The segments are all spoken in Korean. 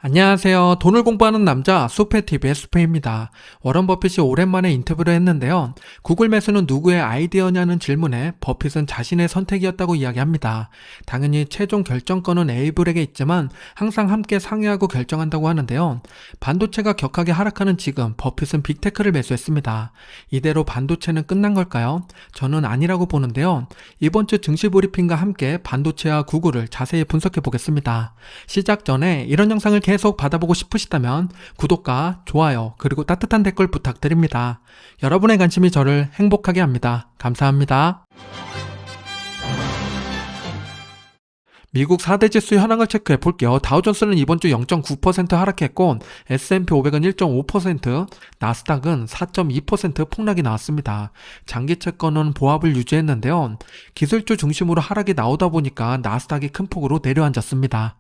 안녕하세요. 돈을 공부하는 남자 수페TV의 수페입니다. 워런 버핏이 오랜만에 인터뷰를 했는데요. 구글 매수는 누구의 아이디어냐는 질문에 버핏은 자신의 선택이었다고 이야기합니다. 당연히 최종 결정권은 에이블에게 있지만 항상 함께 상의하고 결정한다고 하는데요. 반도체가 격하게 하락하는 지금 버핏은 빅테크를 매수했습니다. 이대로 반도체는 끝난 걸까요? 저는 아니라고 보는데요. 이번 주 증시 브리핑과 함께 반도체와 구글을 자세히 분석해 보겠습니다. 시작 전에 이런 영상을 계속 받아보고 싶으시다면 구독과 좋아요 그리고 따뜻한 댓글 부탁드립니다. 여러분의 관심이 저를 행복하게 합니다. 감사합니다. 미국 4대 지수 현황을 체크해 볼게요. 다우존스는 이번 주 0.9% 하락했고 S&P 500은 1.5%, 나스닥은 4.2% 폭락이 나왔습니다. 장기 채권은 보합을 유지했는데요. 기술주 중심으로 하락이 나오다 보니까 나스닥이 큰 폭으로 내려앉았습니다.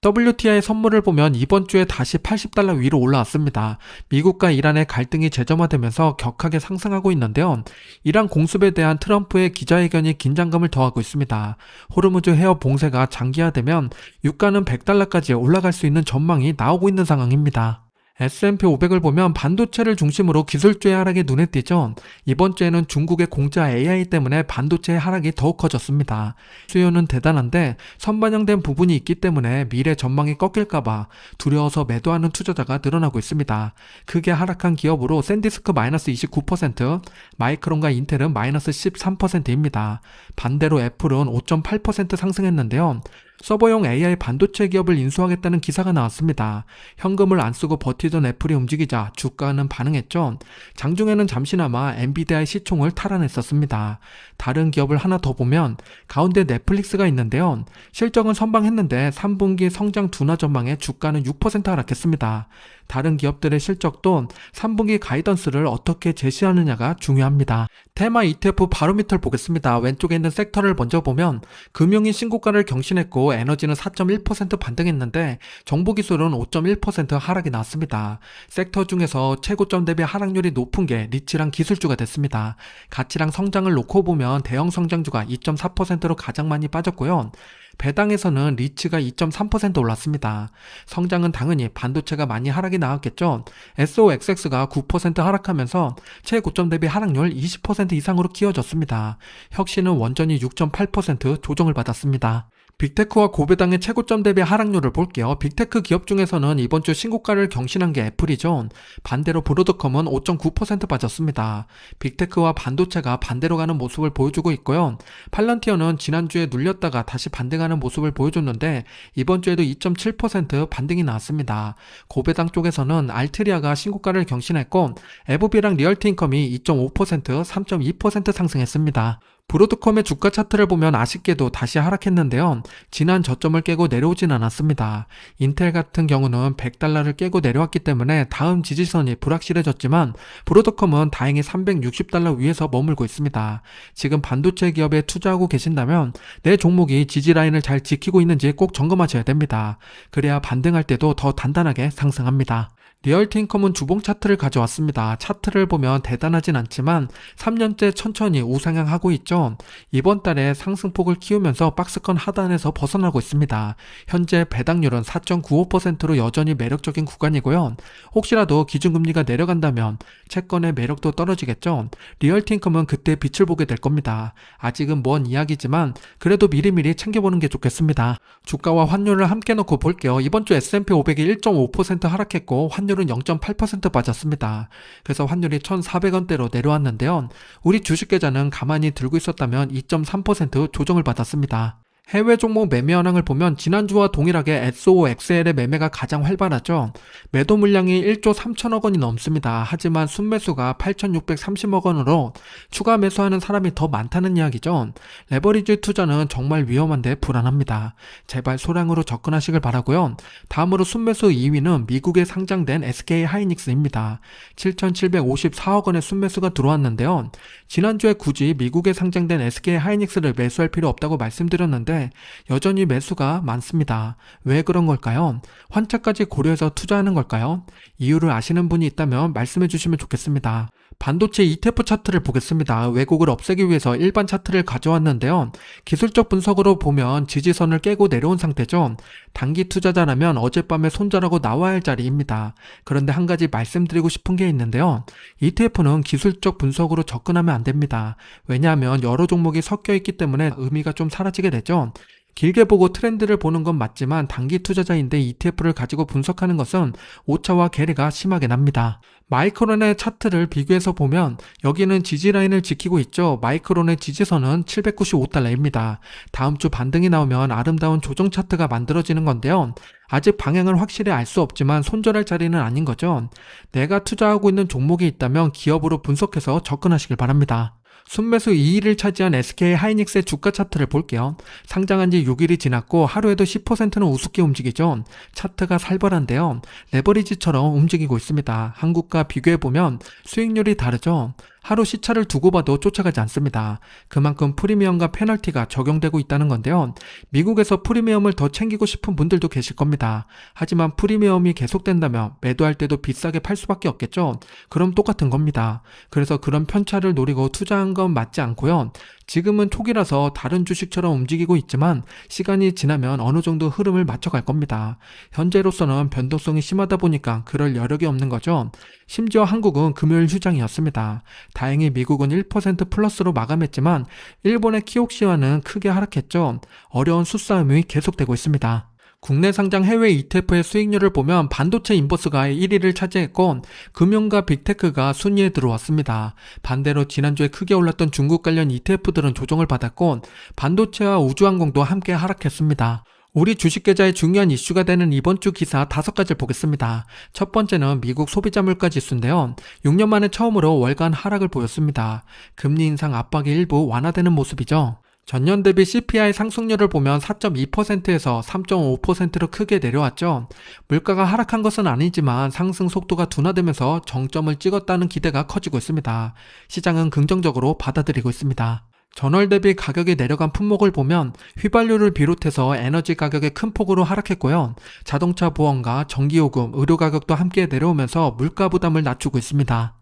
WTI 선물을 보면 이번 주에 다시 $80 위로 올라왔습니다. 미국과 이란의 갈등이 재점화되면서 격하게 상승하고 있는데요. 이란 공습에 대한 트럼프의 기자회견이 긴장감을 더하고 있습니다. 호르무즈 해협 봉쇄가 장기화되면 유가는 $100까지 올라갈 수 있는 전망이 나오고 있는 상황입니다. S&P 500을 보면 반도체를 중심으로 기술주의 하락이 눈에 띄죠. 이번 주에는 중국의 공짜 AI 때문에 반도체의 하락이 더욱 커졌습니다. 수요는 대단한데 선반영된 부분이 있기 때문에 미래 전망이 꺾일까봐 두려워서 매도하는 투자자가 늘어나고 있습니다. 크게 하락한 기업으로 샌디스크 마이너스 29%, 마이크론과 인텔은 마이너스 13%입니다. 반대로 애플은 5.8% 상승했는데요. 서버용 AI 반도체 기업을 인수하겠다는 기사가 나왔습니다. 현금을 안 쓰고 버티던 애플이 움직이자 주가는 반응했죠. 장중에는 잠시나마 엔비디아의 시총을 탈환했었습니다. 다른 기업을 하나 더 보면 가운데 넷플릭스가 있는데요. 실적은 선방했는데 3분기 성장 둔화 전망에 주가는 6% 하락했습니다. 다른 기업들의 실적도 3분기 가이던스를 어떻게 제시하느냐가 중요합니다. 테마 ETF 바로미터를 보겠습니다. 왼쪽에 있는 섹터를 먼저 보면 금융이 신고가를 경신했고 에너지는 4.1% 반등했는데 정보기술은 5.1% 하락이 났습니다. 섹터 중에서 최고점 대비 하락률이 높은 게 리츠랑 기술주가 됐습니다. 가치랑 성장을 놓고 보면 대형 성장주가 2.4%로 가장 많이 빠졌고요. 배당에서는 리츠가 2.3% 올랐습니다. 성장은 당연히 반도체가 많이 하락이 나왔겠죠. SOXX가 9% 하락하면서 최고점 대비 하락률 20% 이상으로 키워졌습니다. 혁신은 원전이 6.8% 조정을 받았습니다. 빅테크와 고배당의 최고점 대비 하락률을 볼게요. 빅테크 기업 중에서는 이번 주 신고가를 경신한 게 애플이죠. 반대로 브로드컴은 5.9% 빠졌습니다. 빅테크와 반도체가 반대로 가는 모습을 보여주고 있고요. 팔런티어는 지난주에 눌렸다가 다시 반등하는 모습을 보여줬는데 이번 주에도 2.7% 반등이 나왔습니다. 고배당 쪽에서는 알트리아가 신고가를 경신했고 에브비랑 리얼티인컴이 2.5%, 3.2% 상승했습니다. 브로드컴의 주가 차트를 보면 아쉽게도 다시 하락했는데요. 지난 저점을 깨고 내려오진 않았습니다. 인텔 같은 경우는 $100를 깨고 내려왔기 때문에 다음 지지선이 불확실해졌지만 브로드컴은 다행히 $360 위에서 머물고 있습니다. 지금 반도체 기업에 투자하고 계신다면 내 종목이 지지라인을 잘 지키고 있는지 꼭 점검하셔야 됩니다. 그래야 반등할 때도 더 단단하게 상승합니다. 리얼티인컴은 주봉 차트를 가져왔습니다. 차트를 보면 대단하진 않지만 3년째 천천히 우상향하고 있죠. 이번 달에 상승폭을 키우면서 박스권 하단에서 벗어나고 있습니다. 현재 배당률은 4.95%로 여전히 매력적인 구간이고요. 혹시라도 기준금리가 내려간다면 채권의 매력도 떨어지겠죠. 리얼티인컴은 그때 빛을 보게 될 겁니다. 아직은 먼 이야기지만 그래도 미리미리 챙겨보는 게 좋겠습니다. 주가와 환율을 함께 놓고 볼게요. 이번 주 S&P 500이 1.5% 하락했고 환율은 0.8% 빠졌습니다. 그래서 환율이 1,400원대로 내려왔는데요. 우리 주식계좌는 가만히 들고 있었다면 2.3% 조정을 받았습니다. 해외 종목 매매 현황을 보면 지난주와 동일하게 SOXL의 매매가 가장 활발하죠. 매도 물량이 1조 3천억 원이 넘습니다. 하지만 순매수가 8,630억 원으로 추가 매수하는 사람이 더 많다는 이야기죠. 레버리지 투자는 정말 위험한데 불안합니다. 제발 소량으로 접근하시길 바라고요. 다음으로 순매수 2위는 미국에 상장된 SK하이닉스입니다. 7,754억 원의 순매수가 들어왔는데요. 지난주에 굳이 미국에 상장된 SK하이닉스를 매수할 필요 없다고 말씀드렸는데 여전히 매수가 많습니다. 왜 그런 걸까요? 환차까지 고려해서 투자하는 걸까요? 이유를 아시는 분이 있다면 말씀해 주시면 좋겠습니다. 반도체 ETF 차트를 보겠습니다. 왜곡을 없애기 위해서 일반 차트를 가져왔는데요. 기술적 분석으로 보면 지지선을 깨고 내려온 상태죠. 단기 투자자라면 어젯밤에 손절하고 나와야 할 자리입니다. 그런데 한 가지 말씀드리고 싶은 게 있는데요. ETF는 기술적 분석으로 접근하면 안 됩니다. 왜냐하면 여러 종목이 섞여 있기 때문에 의미가 좀 사라지게 되죠. 길게 보고 트렌드를 보는 건 맞지만 단기 투자자인데 ETF를 가지고 분석하는 것은 오차와 괴리가 심하게 납니다. 마이크론의 차트를 비교해서 보면 여기는 지지라인을 지키고 있죠. 마이크론의 지지선은 795달러입니다. 다음 주 반등이 나오면 아름다운 조정 차트가 만들어지는 건데요. 아직 방향을 확실히 알 수 없지만 손절할 자리는 아닌 거죠. 내가 투자하고 있는 종목이 있다면 기업으로 분석해서 접근하시길 바랍니다. 순매수 2위를 차지한 SK 하이닉스의 주가 차트를 볼게요. 상장한 지 6일이 지났고 하루에도 10%는 우습게 움직이죠. 차트가 살벌한데요. 레버리지처럼 움직이고 있습니다. 한국과 비교해보면 수익률이 다르죠. 하루 시차를 두고 봐도 쫓아가지 않습니다. 그만큼 프리미엄과 페널티가 적용되고 있다는 건데요. 미국에서 프리미엄을 더 챙기고 싶은 분들도 계실 겁니다. 하지만 프리미엄이 계속된다면 매도할 때도 비싸게 팔 수밖에 없겠죠. 그럼 똑같은 겁니다. 그래서 그런 편차를 노리고 투자한 건 맞지 않고요. 지금은 초기라서 다른 주식처럼 움직이고 있지만 시간이 지나면 어느 정도 흐름을 맞춰갈 겁니다. 현재로서는 변동성이 심하다 보니까 그럴 여력이 없는 거죠. 심지어 한국은 금요일 휴장이었습니다. 다행히 미국은 1% 플러스로 마감했지만 일본의 키옥시와는 크게 하락했죠. 어려운 수싸움이 계속되고 있습니다. 국내 상장 해외 ETF의 수익률을 보면 반도체 인버스가 1위를 차지했고 금융과 빅테크가 순위에 들어왔습니다. 반대로 지난주에 크게 올랐던 중국 관련 ETF들은 조정을 받았고 반도체와 우주항공도 함께 하락했습니다. 우리 주식계좌의 중요한 이슈가 되는 이번 주 기사 5가지를 보겠습니다. 첫 번째는 미국 소비자 물가 지수인데요. 6년 만에 처음으로 월간 하락을 보였습니다. 금리 인상 압박이 일부 완화되는 모습이죠. 전년 대비 CPI 상승률을 보면 4.2%에서 3.5%로 크게 내려왔죠. 물가가 하락한 것은 아니지만 상승 속도가 둔화되면서 정점을 찍었다는 기대가 커지고 있습니다. 시장은 긍정적으로 받아들이고 있습니다. 전월 대비 가격이 내려간 품목을 보면 휘발유를 비롯해서 에너지 가격이 큰 폭으로 하락했고요. 자동차 보험과 전기요금, 의료 가격도 함께 내려오면서 물가 부담을 낮추고 있습니다.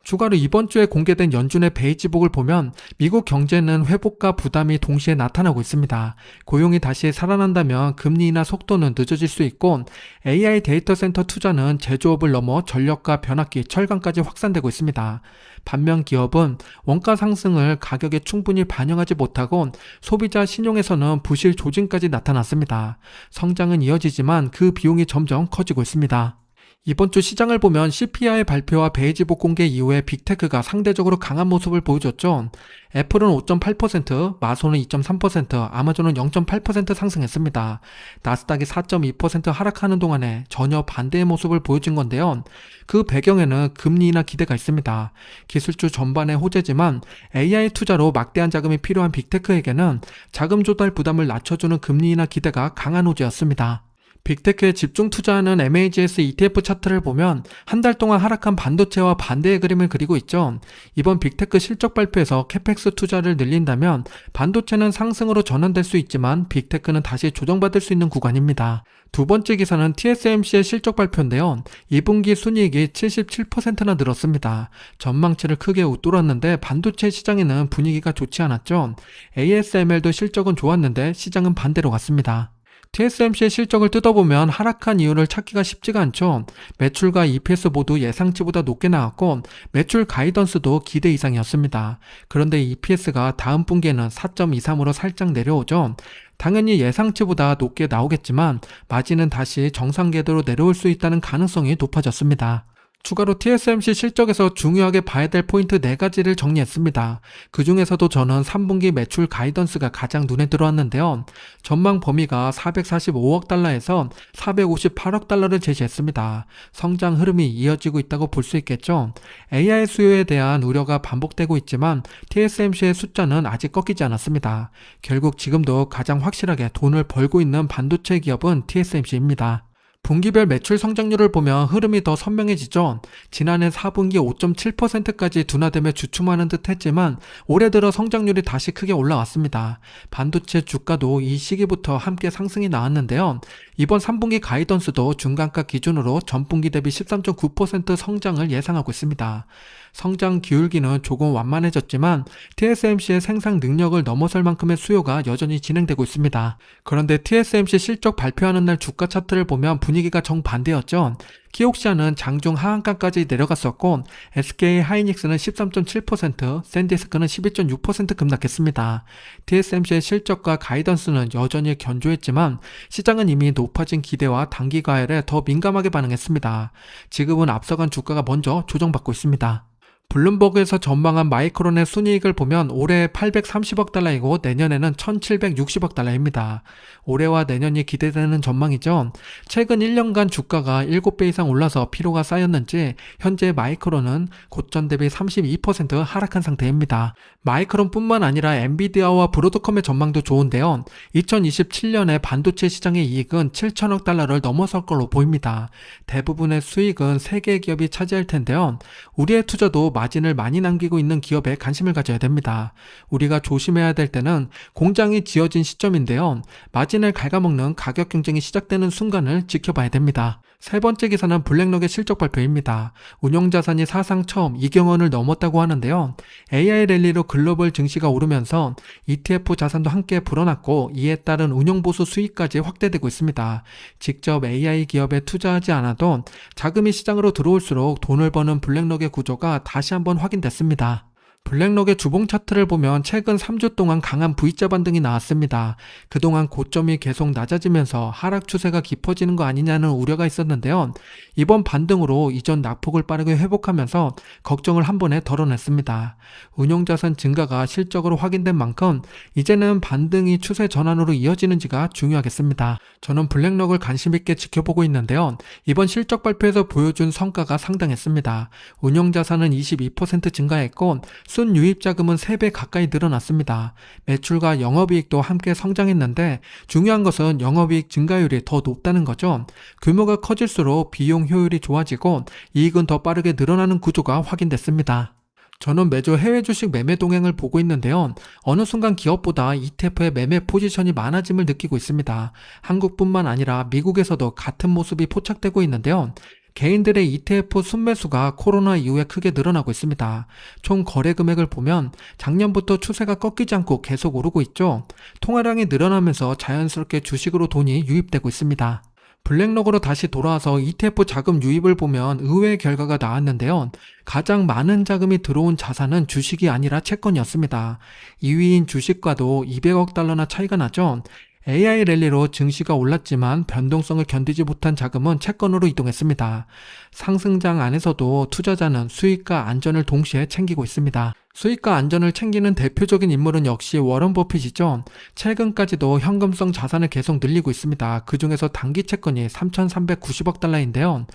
추가로 이번 주에 공개된 연준의 베이지복을 보면 미국 경제는 회복과 부담이 동시에 나타나고 있습니다. 고용이 다시 살아난다면 금리 인하 속도는 늦어질 수 있고 AI 데이터 센터 투자는 제조업을 넘어 전력과 변압기, 철강까지 확산되고 있습니다. 반면 기업은 원가 상승을 가격에 충분히 반영하지 못하고 소비자 신용에서는 부실 조짐까지 나타났습니다. 성장은 이어지지만 그 비용이 점점 커지고 있습니다. 이번 주 시장을 보면 CPI 발표와 베이지복 공개 이후에 빅테크가 상대적으로 강한 모습을 보여줬죠. 애플은 5.8%, 마소는 2.3%, 아마존은 0.8% 상승했습니다. 나스닥이 4.2% 하락하는 동안에 전혀 반대의 모습을 보여준 건데요. 그 배경에는 금리 인하 기대가 있습니다. 기술주 전반의 호재지만 AI 투자로 막대한 자금이 필요한 빅테크에게는 자금 조달 부담을 낮춰주는 금리 인하 기대가 강한 호재였습니다. 빅테크에 집중 투자하는 MAGS ETF 차트를 보면 한 달 동안 하락한 반도체와 반대의 그림을 그리고 있죠. 이번 빅테크 실적 발표에서 캐펙스 투자를 늘린다면 반도체는 상승으로 전환될 수 있지만 빅테크는 다시 조정받을 수 있는 구간입니다. 두 번째 기사는 TSMC의 실적 발표인데요. 2분기 순이익이 77%나 늘었습니다. 전망치를 크게 웃돌았는데 반도체 시장에는 분위기가 좋지 않았죠. ASML도 실적은 좋았는데 시장은 반대로 갔습니다. TSMC의 실적을 뜯어보면 하락한 이유를 찾기가 쉽지가 않죠. 매출과 EPS 모두 예상치보다 높게 나왔고 매출 가이던스도 기대 이상이었습니다. 그런데 EPS가 다음 분기에는 4.23으로 살짝 내려오죠. 당연히 예상치보다 높게 나오겠지만 마진은 다시 정상 궤도로 내려올 수 있다는 가능성이 높아졌습니다. 추가로 TSMC 실적에서 중요하게 봐야 될 포인트 4가지를 정리했습니다. 그 중에서도 저는 3분기 매출 가이던스가 가장 눈에 들어왔는데요. 전망 범위가 445억 달러에서 458억 달러를 제시했습니다. 성장 흐름이 이어지고 있다고 볼 수 있겠죠. AI 수요에 대한 우려가 반복되고 있지만 TSMC의 숫자는 아직 꺾이지 않았습니다. 결국 지금도 가장 확실하게 돈을 벌고 있는 반도체 기업은 TSMC입니다. 분기별 매출 성장률을 보면 흐름이 더 선명해지죠. 지난해 4분기 5.7%까지 둔화되며 주춤하는 듯 했지만 올해 들어 성장률이 다시 크게 올라왔습니다. 반도체 주가도 이 시기부터 함께 상승이 나왔는데요. 이번 3분기 가이던스도 중간가 기준으로 전분기 대비 13.9% 성장을 예상하고 있습니다. 성장 기울기는 조금 완만해졌지만 TSMC의 생산 능력을 넘어설 만큼의 수요가 여전히 진행되고 있습니다. 그런데 TSMC 실적 발표하는 날 주가 차트를 보면 분위기가 정반대였죠. 키옥시아는 장중 하한가까지 내려갔었고 SK 하이닉스는 13.7%, 샌디스크는 12.6% 급락했습니다. TSMC의 실적과 가이던스는 여전히 견조했지만 시장은 이미 높아진 기대와 단기 과열에 더 민감하게 반응했습니다. 지금은 앞서간 주가가 먼저 조정받고 있습니다. 블룸버그에서 전망한 마이크론의 순이익을 보면 올해 830억 달러이고 내년에는 1760억 달러입니다. 올해와 내년이 기대되는 전망이죠. 최근 1년간 주가가 7배 이상 올라서 피로가 쌓였는지 현재 마이크론은 고점 대비 32% 하락한 상태입니다. 마이크론뿐만 아니라 엔비디아와 브로드컴의 전망도 좋은데요. 2027년에 반도체 시장의 이익은 7천억 달러를 넘어설 걸로 보입니다. 대부분의 수익은 세계 기업이 차지할 텐데요. 우리의 투자도 마진을 많이 남기고 있는 기업에 관심을 가져야 됩니다. 우리가 조심해야 될 때는 공장이 지어진 시점인데요. 마진을 갉아먹는 가격 경쟁이 시작되는 순간을 지켜봐야 됩니다. 세 번째 기사는 블랙록의 실적 발표입니다. 운용자산이 사상 처음 2경 원을 넘었다고 하는데요. AI 랠리로 글로벌 증시가 오르면서 ETF 자산도 함께 불어났고 이에 따른 운용보수 수익까지 확대되고 있습니다. 직접 AI 기업에 투자하지 않아도 자금이 시장으로 들어올수록 돈을 버는 블랙록의 구조가 다시 한번 확인됐습니다. 블랙록의 주봉 차트를 보면 최근 3주 동안 강한 V자 반등이 나왔습니다. 그동안 고점이 계속 낮아지면서 하락 추세가 깊어지는 거 아니냐는 우려가 있었는데요. 이번 반등으로 이전 낙폭을 빠르게 회복하면서 걱정을 한 번에 덜어냈습니다. 운용자산 증가가 실적으로 확인된 만큼 이제는 반등이 추세 전환으로 이어지는지가 중요하겠습니다. 저는 블랙록을 관심 있게 지켜보고 있는데요. 이번 실적 발표에서 보여준 성과가 상당했습니다. 운용자산은 22% 증가했고 순유입자금은 3배 가까이 늘어났습니다. 매출과 영업이익도 함께 성장했는데 중요한 것은 영업이익 증가율이 더 높다는 거죠. 규모가 커질수록 비용 효율이 좋아지고 이익은 더 빠르게 늘어나는 구조가 확인됐습니다. 저는 매주 해외 주식 매매 동향을 보고 있는데요. 어느 순간 기업보다 ETF의 매매 포지션이 많아짐을 느끼고 있습니다. 한국뿐만 아니라 미국에서도 같은 모습이 포착되고 있는데요. 개인들의 ETF 순매수가 코로나 이후에 크게 늘어나고 있습니다. 총 거래 금액을 보면 작년부터 추세가 꺾이지 않고 계속 오르고 있죠. 통화량이 늘어나면서 자연스럽게 주식으로 돈이 유입되고 있습니다. 블랙록으로 다시 돌아와서 ETF 자금 유입을 보면 의외의 결과가 나왔는데요. 가장 많은 자금이 들어온 자산은 주식이 아니라 채권이었습니다. 2위인 주식과도 200억 달러나 차이가 나죠. AI 랠리로 증시가 올랐지만 변동성을 견디지 못한 자금은 채권으로 이동했습니다. 상승장 안에서도 투자자는 수익과 안전을 동시에 챙기고 있습니다. 수익과 안전을 챙기는 대표적인 인물은 역시 워런 버핏이죠. 최근까지도 현금성 자산을 계속 늘리고 있습니다. 그 중에서 단기 채권이 3,390억 달러인데요.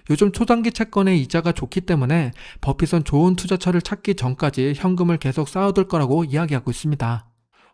요즘 초단기 채권의 이자가 좋기 때문에 버핏은 좋은 투자처를 찾기 전까지 현금을 계속 쌓아둘 거라고 이야기하고 있습니다.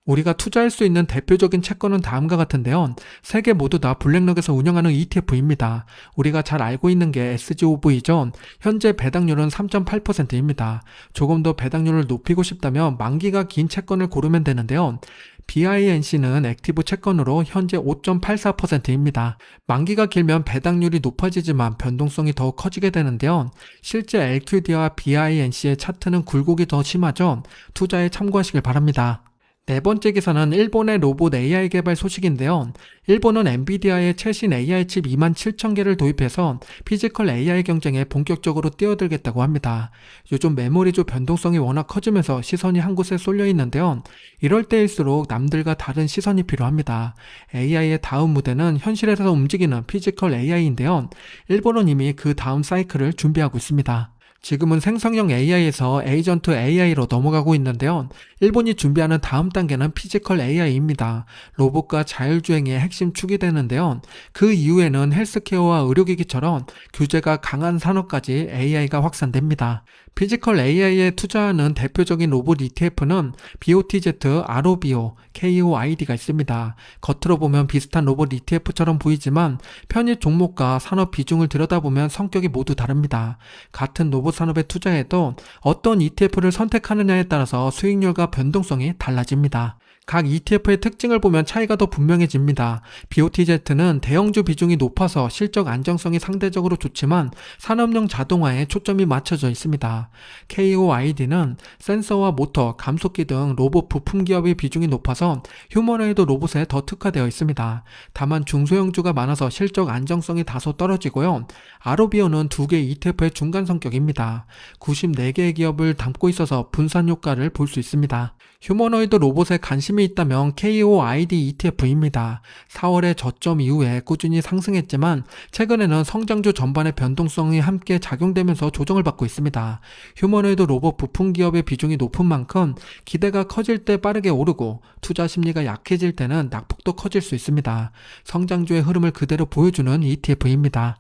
우리가 투자할 수 있는 대표적인 채권은 다음과 같은데요. 세 개 모두 다 블랙록에서 운영하는 ETF입니다. 우리가 잘 알고 있는 게 SGOV죠. 현재 배당률은 3.8%입니다. 조금 더 배당률을 높이고 싶다면 만기가 긴 채권을 고르면 되는데요. BINC는 액티브 채권으로 현재 5.84%입니다. 만기가 길면 배당률이 높아지지만 변동성이 더 커지게 되는데요. 실제 LQD와 BINC의 차트는 굴곡이 더 심하죠. 투자에 참고하시길 바랍니다. 네 번째 기사는 일본의 로봇 AI 개발 소식인데요. 일본은 엔비디아의 최신 AI 칩 27,000개를 도입해서 피지컬 AI 경쟁에 본격적으로 뛰어들겠다고 합니다. 요즘 메모리주 변동성이 워낙 커지면서 시선이 한 곳에 쏠려 있는데요. 이럴 때일수록 남들과 다른 시선이 필요합니다. AI의 다음 무대는 현실에서 움직이는 피지컬 AI인데요. 일본은 이미 그 다음 사이클을 준비하고 있습니다. 지금은 생성형 AI에서 에이전트 AI로 넘어가고 있는데요. 일본이 준비하는 다음 단계는 피지컬 AI입니다. 로봇과 자율주행의 핵심 축이 되는데요. 그 이후에는 헬스케어와 의료기기처럼 규제가 강한 산업까지 AI가 확산됩니다. 피지컬 AI에 투자하는 대표적인 로봇 ETF는 BOTZ, ROBO, KOID가 있습니다. 겉으로 보면 비슷한 로봇 ETF처럼 보이지만 편입 종목과 산업 비중을 들여다보면 성격이 모두 다릅니다. 같은 로봇 산업에 투자해도 어떤 ETF를 선택하느냐에 따라서 수익률과 변동성이 달라집니다. 각 ETF의 특징을 보면 차이가 더 분명해집니다. BOTZ는 대형주 비중이 높아서 실적 안정성이 상대적으로 좋지만 산업용 자동화에 초점이 맞춰져 있습니다. KOID는 센서와 모터, 감속기 등 로봇 부품 기업의 비중이 높아서 휴머노이드 로봇에 더 특화되어 있습니다. 다만 중소형주가 많아서 실적 안정성이 다소 떨어지고요. 아로비오는 2개 ETF의 중간 성격입니다. 94개의 기업을 담고 있어서 분산 효과를 볼 수 있습니다. 휴머노이드 로봇에 관심이 있다면 KOID ETF입니다. 4월의 저점 이후에 꾸준히 상승했지만 최근에는 성장주 전반의 변동성이 함께 작용되면서 조정을 받고 있습니다. 휴머노이드 로봇 부품 기업의 비중이 높은 만큼 기대가 커질 때 빠르게 오르고 투자 심리가 약해질 때는 낙폭도 커질 수 있습니다. 성장주의 흐름을 그대로 보여주는 ETF입니다.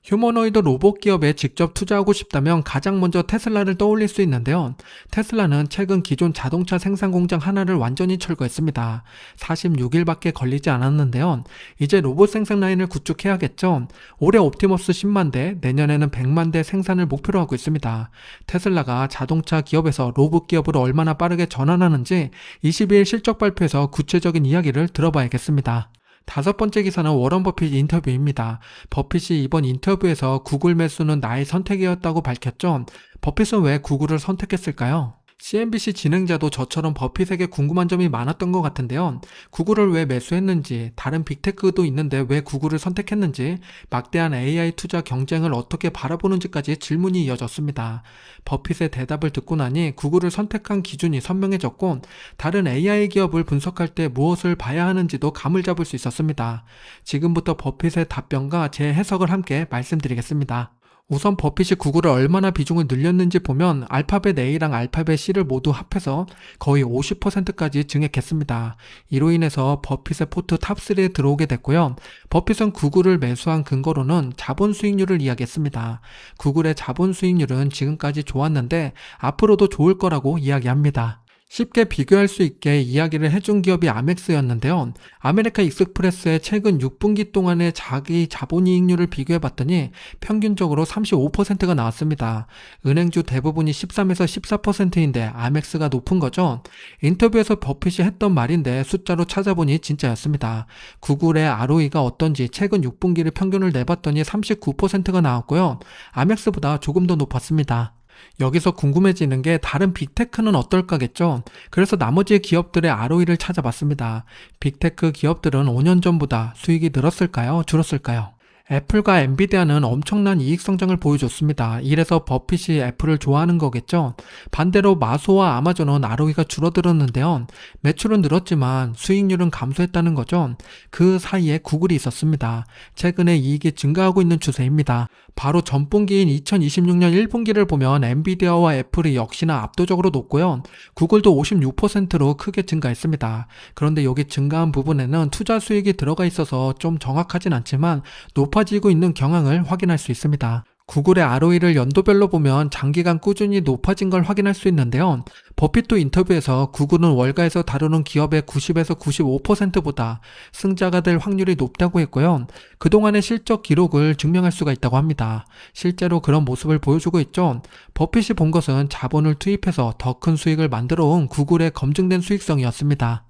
휴머노이드 로봇 기업에 직접 투자하고 싶다면 가장 먼저 테슬라를 떠올릴 수 있는데요. 테슬라는 최근 기존 자동차 생산 공장 하나를 완전히 철거했습니다. 46일밖에 걸리지 않았는데요. 이제 로봇 생산 라인을 구축해야겠죠. 올해 옵티머스 10만 대, 내년에는 100만 대 생산을 목표로 하고 있습니다. 테슬라가 자동차 기업에서 로봇 기업으로 얼마나 빠르게 전환하는지 22일 실적 발표에서 구체적인 이야기를 들어봐야겠습니다. 5번째 기사는 워런 버핏 인터뷰입니다. 버핏이 이번 인터뷰에서 구글 매수는 나의 선택이었다고 밝혔죠. 버핏은 왜 구글을 선택했을까요? CNBC 진행자도 저처럼 버핏에게 궁금한 점이 많았던 것 같은데요. 구글을 왜 매수했는지, 다른 빅테크도 있는데 왜 구글을 선택했는지, 막대한 AI 투자 경쟁을 어떻게 바라보는지까지 질문이 이어졌습니다. 버핏의 대답을 듣고 나니 구글을 선택한 기준이 선명해졌고 다른 AI 기업을 분석할 때 무엇을 봐야 하는지도 감을 잡을 수 있었습니다. 지금부터 버핏의 답변과 제 해석을 함께 말씀드리겠습니다. 우선 버핏이 구글을 얼마나 비중을 늘렸는지 보면 알파벳 A랑 알파벳 C를 모두 합해서 거의 50%까지 증액했습니다. 이로 인해서 버핏의 포트 탑3에 들어오게 됐고요. 버핏은 구글을 매수한 근거로는 자본 수익률을 이야기했습니다. 구글의 자본 수익률은 지금까지 좋았는데 앞으로도 좋을 거라고 이야기합니다. 쉽게 비교할 수 있게 이야기를 해준 기업이 아멕스였는데요. 아메리카 익스프레스의 최근 6분기 동안의 자기 자본이익률을 비교해봤더니 평균적으로 35%가 나왔습니다. 은행주 대부분이 13에서 14%인데 아멕스가 높은 거죠. 인터뷰에서 버핏이 했던 말인데 숫자로 찾아보니 진짜였습니다. 구글의 ROE가 어떤지 최근 6분기를 평균을 내봤더니 39%가 나왔고요. 아멕스보다 조금 더 높았습니다. 여기서 궁금해지는 게 다른 빅테크는 어떨까겠죠? 그래서 나머지 기업들의 ROE를 찾아봤습니다. 빅테크 기업들은 5년 전보다 수익이 늘었을까요? 줄었을까요? 애플과 엔비디아는 엄청난 이익 성장을 보여줬습니다. 이래서 버핏이 애플을 좋아하는 거겠죠. 반대로 마소와 아마존은 ROE가 줄어들었는데요. 매출은 늘었지만 수익률은 감소했다는 거죠. 그 사이에 구글이 있었습니다. 최근에 이익이 증가하고 있는 추세입니다. 바로 전분기인 2026년 1분기를 보면 엔비디아와 애플이 역시나 압도적으로 높고요. 구글도 56%로 크게 증가했습니다. 그런데 여기 증가한 부분에는 투자 수익이 들어가 있어서 좀 정확하진 않지만 높아지고 있는 경향을 확인할 수 있습니다. 구글의 ROE를 연도별로 보면 장기간 꾸준히 높아진 걸 확인할 수 있는데요. 버핏도 인터뷰에서 구글은 월가에서 다루는 기업의 90에서 95%보다 승자가 될 확률이 높다고 했고요. 그동안의 실적 기록을 증명할 수가 있다고 합니다. 실제로 그런 모습을 보여주고 있죠. 버핏이 본 것은 자본을 투입해서 더 큰 수익을 만들어 온 구글의 검증된 수익성이었습니다.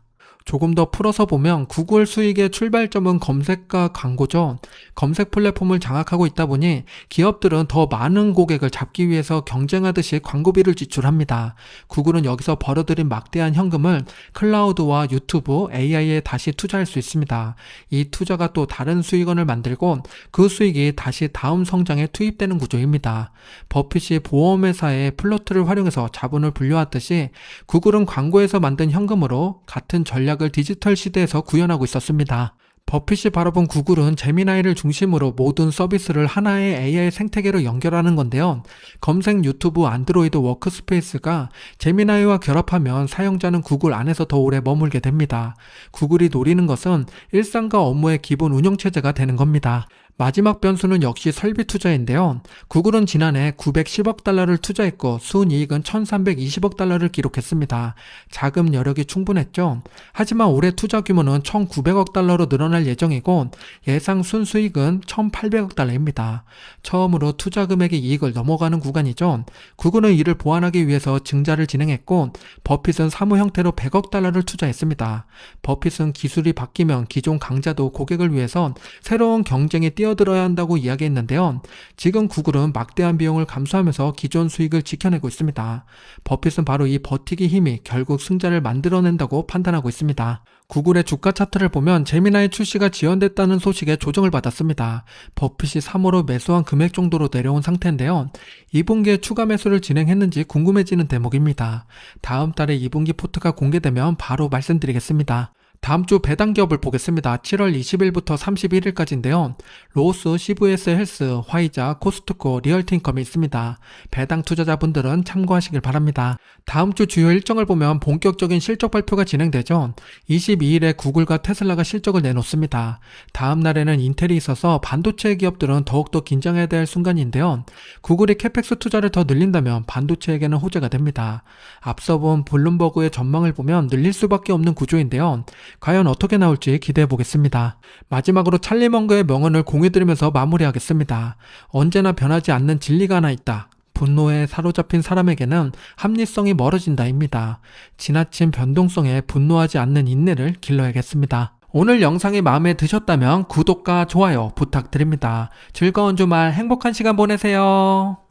조금 더 풀어서 보면 구글 수익의 출발점은 검색과 광고죠. 검색 플랫폼을 장악하고 있다 보니 기업들은 더 많은 고객을 잡기 위해서 경쟁하듯이 광고비를 지출합니다. 구글은 여기서 벌어들인 막대한 현금을 클라우드와 유튜브, AI에 다시 투자할 수 있습니다. 이 투자가 또 다른 수익원을 만들고 그 수익이 다시 다음 성장에 투입되는 구조입니다. 버핏이 보험회사의 플로트를 활용해서 자본을 불려왔듯이 구글은 광고에서 만든 현금으로 같은 전략을 디지털 시대에서 구현하고 있었습니다. 버핏이 바라본 구글은 제미나이를 중심으로 모든 서비스를 하나의 AI 생태계로 연결하는 건데요. 검색, 유튜브, 안드로이드 워크스페이스가 제미나이와 결합하면 사용자는 구글 안에서 더 오래 머물게 됩니다. 구글이 노리는 것은 일상과 업무의 기본 운영체제가 되는 겁니다. 마지막 변수는 역시 설비 투자인데요. 구글은 지난해 910억 달러를 투자했고 순이익은 1320억 달러를 기록했습니다. 자금 여력이 충분했죠. 하지만 올해 투자 규모는 1900억 달러로 늘어날 지원할 예정이고 예상 순수익은 1,800억 달러입니다. 처음으로 투자 금액의 이익을 넘어가는 구간이죠. 구글은 이를 보완하기 위해서 증자를 진행했고 버핏은 사무 형태로 100억 달러를 투자했습니다. 버핏은 기술이 바뀌면 기존 강자도 고객을 위해서 새로운 경쟁에 뛰어들어야 한다고 이야기했는데요. 지금 구글은 막대한 비용을 감수하면서 기존 수익을 지켜내고 있습니다. 버핏은 바로 이 버티기 힘이 결국 승자를 만들어낸다고 판단하고 있습니다. 구글의 주가 차트를 보면 제미나이 출시가 지연됐다는 소식에 조정을 받았습니다. 버핏이 3월로 매수한 금액 정도로 내려온 상태인데요. 2분기에 추가 매수를 진행했는지 궁금해지는 대목입니다. 다음 달에 2분기 포트가 공개되면 바로 말씀드리겠습니다. 다음 주 배당 기업을 보겠습니다. 7월 20일부터 31일까지인데요. 로스, CVS 헬스, 화이자, 코스트코, 리얼티인컴이 있습니다. 배당 투자자분들은 참고하시길 바랍니다. 다음 주 주요 일정을 보면 본격적인 실적 발표가 진행되죠. 22일에 구글과 테슬라가 실적을 내놓습니다. 다음 날에는 인텔이 있어서 반도체 기업들은 더욱더 긴장해야 될 순간인데요. 구글이 캐펙스 투자를 더 늘린다면 반도체에게는 호재가 됩니다. 앞서 본 블룸버그의 전망을 보면 늘릴 수밖에 없는 구조인데요. 과연 어떻게 나올지 기대해 보겠습니다. 마지막으로 찰리 먼거의 명언을 공유드리면서 마무리하겠습니다. 언제나 변하지 않는 진리가 하나 있다. 분노에 사로잡힌 사람에게는 합리성이 멀어진다입니다. 지나친 변동성에 분노하지 않는 인내를 길러야겠습니다. 오늘 영상이 마음에 드셨다면 구독과 좋아요 부탁드립니다. 즐거운 주말 행복한 시간 보내세요.